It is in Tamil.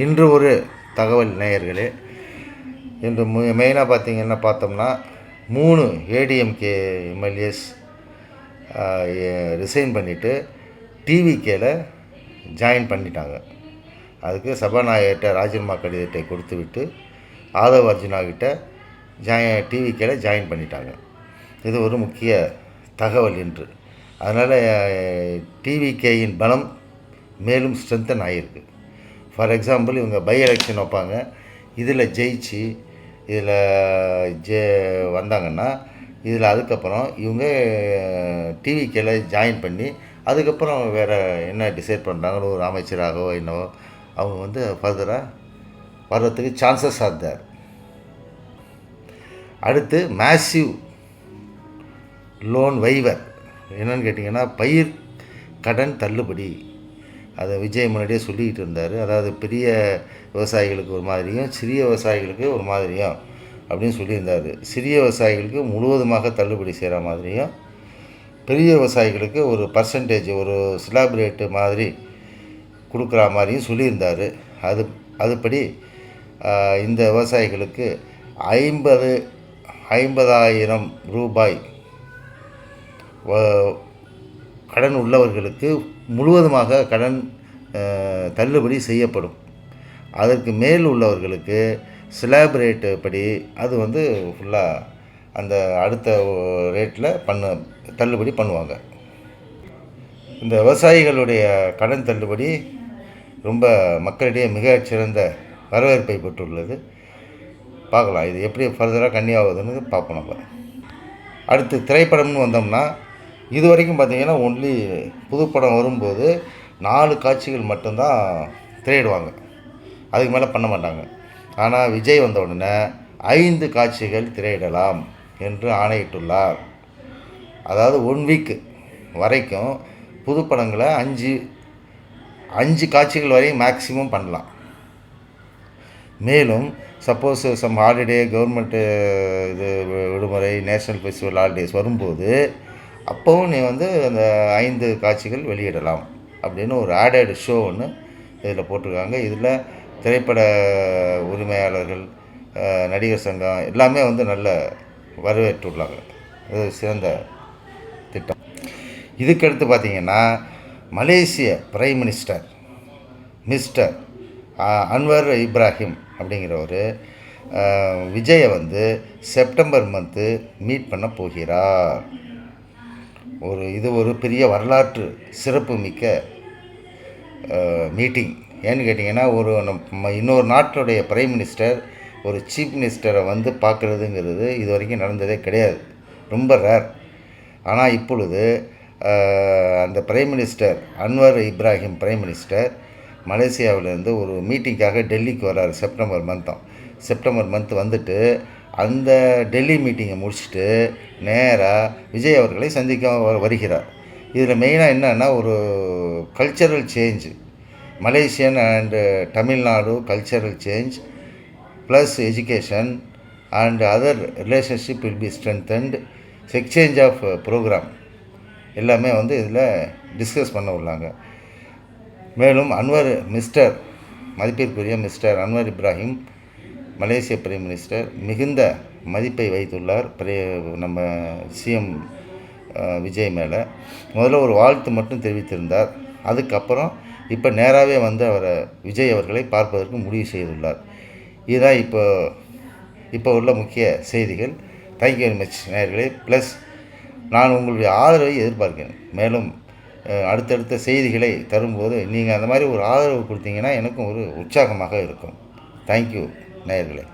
இன்று ஒரு தகவல் நேயர்களே, இன்று மெயினாக பார்த்தோம்னா 3 ஏடிஎம்கே எம்எல்ஏஸ் ரிசைன் பண்ணிவிட்டு டிவிகேல ஜாயின் பண்ணிட்டாங்க. அதுக்கு சபாநாயகர்கிட்ட ராஜினாமா கடிதத்தை கொடுத்து விட்டு ஆதவ் அர்ஜுனா கிட்ட டிவிகேல ஜாயின் பண்ணிட்டாங்க. இது ஒரு முக்கிய தகவல் இன்று. அதனால் டிவிகேயின் பலம் மேலும் ஸ்ட்ரென்தன் ஆகியிருக்கு. ஃபார் எக்ஸாம்பிள், இவங்க பை எலெக்ஷன் வைப்பாங்க, இதில் ஜெயிச்சு வந்தாங்கன்னா இதில் அதுக்கப்புறம் இவங்க டிவிகேல ஜாயின் பண்ணி அதுக்கப்புறம் வேறு என்ன டிசைட் பண்ணுறாங்கன்னு ஒரு அமைச்சராகவோ என்னவோ அவங்க ஃபர்தராக வர்றதுக்கு சான்சஸ் ஆர் தேர். அடுத்து மேசிவ் லோன் வைவர் என்னன்னு கேட்டிங்கன்னா பயிர் கடன் தள்ளுபடி. அதை விஜய் முன்னாடியே சொல்லிக்கிட்டு இருந்தார். அதாவது பெரிய விவசாயிகளுக்கு ஒரு மாதிரியும் சிறிய விவசாயிகளுக்கு ஒரு மாதிரியும் அப்படின்னு சொல்லியிருந்தார். சிறிய விவசாயிகளுக்கு முழுவதுமாக தள்ளுபடி செய்கிற மாதிரியும், பெரிய விவசாயிகளுக்கு ஒரு பர்சன்டேஜ் ஒரு ஸ்லாப் ரேட்டு மாதிரி கொடுக்குற மாதிரியும் சொல்லியிருந்தார். அதுபடி இந்த விவசாயிகளுக்கு 50,000 ரூபாய் கடன் உள்ளவர்களுக்கு முழுவதுமாக கடன் தள்ளுபடி செய்யப்படும். அதற்கு மேல் உள்ளவர்களுக்கு ஸ்லாப் ரேட்டு படி அது ஃபுல்லாக அந்த அடுத்த ரேட்டில் தள்ளுபடி பண்ணுவாங்க. இந்த விவசாயிகளுடைய கடன் தள்ளுபடி ரொம்ப மக்களிடையே மிகச்சிறந்த வரவேற்பை பெற்றுள்ளது. பார்க்கலாம் இது எப்படி ஃபர்தராக கன்னியாகுதுன்னு பார்ப்போம். நம்ம அடுத்து திரைப்படம்னு வந்தோம்னா, இது வரைக்கும் பார்த்திங்கன்னா ஒன்லி புதுப்படம் வரும்போது 4 காட்சிகள் மட்டும்தான் திரையிடுவாங்க, அதுக்கு மேலே பண்ண மாட்டாங்க. ஆனால் விஜய் வந்த உடனே 5 காட்சிகள் திரையிடலாம் என்று ஆணையிட்டுள்ளார். அதாவது 1 வீக் வரைக்கும் புதுப்படங்களை 5 காட்சிகள் வரையும் மேக்ஸிமம் பண்ணலாம். மேலும் சப்போஸ் சம் ஹாலிடே, கவர்மெண்ட்டு இது விடுமுறை, நேஷ்னல் ஃபெஸ்டிவல் ஹாலிடேஸ் வரும்போது அப்போவும் நீ அந்த 5 காட்சிகள் வெளியிடலாம் அப்படின்னு ஒரு ஆடட் ஷோ ஒன்று இதில் போட்டிருக்காங்க. இதில் திரைப்பட உரிமையாளர்கள், நடிகர் சங்கம் எல்லாமே நல்ல வரவேற்றுள்ளாங்க. இது சிறந்த திட்டம். இதுக்கடுத்து பார்த்திங்கன்னா, மலேசிய prime minister mister Anwar Ibrahim அப்படிங்கிறவர் விஜயை செப்டம்பர் மந்த்து மீட் பண்ண போகிறார். இது ஒரு பெரிய வரலாற்று சிறப்பு மிக்க மீட்டிங். ஏன்னு கேட்டிங்கன்னா, இன்னொரு நாட்டுடைய பிரைம் மினிஸ்டர் ஒரு சீஃப் மினிஸ்டரை பார்க்குறதுங்கிறது இது வரைக்கும் நடந்ததே கிடையாது, ரொம்ப ரேர். ஆனால் இப்பொழுது அந்த prime minister Anwar Ibrahim prime minister மலேசியாவிலேருந்து ஒரு மீட்டிங்காக டெல்லிக்கு வர்றார். செப்டம்பர் மந்த் வந்துட்டு அந்த டெல்லி மீட்டிங்கை முடிச்சுட்டு நேராக விஜய் அவர்களை சந்திக்க வருகிறார். இதில் மெயினாக என்னன்னா, ஒரு cultural change, Malaysian and Tamil Nadu cultural change plus education and other relationship will be strengthened, exchange of program எல்லாமே இதில் டிஸ்கஸ் பண்ண உள்ளாங்க. மேலும் மதிப்பிற்குரிய மிஸ்டர் அன்வர் இப்ராஹிம் மலேசிய பிரைம் மினிஸ்டர் மிகுந்த மதிப்பை வைத்துள்ளார் நம்ம சிஎம் விஜய் மேலே. முதல்ல ஒரு வாழ்த்து மட்டும் தெரிவித்திருந்தார். அதுக்கப்புறம் இப்போ நேராகவே விஜய் அவர்களை பார்ப்பதற்கு முடிவு செய்துள்ளார். இதுதான் இப்போ உள்ள முக்கிய செய்திகள். தேங்க்யூ வெரி மச் நேயர்களே. ப்ளஸ் நான் உங்களுடைய ஆதரவை எதிர்பார்க்கிறேன். மேலும் அடுத்தடுத்த செய்திகளை தரும்போது நீங்கள் அந்த மாதிரி ஒரு ஆதரவு கொடுத்தீங்கன்னா எனக்கும் ஒரு உற்சாகமாக இருக்கும். தேங்க்யூ நேயர்களே.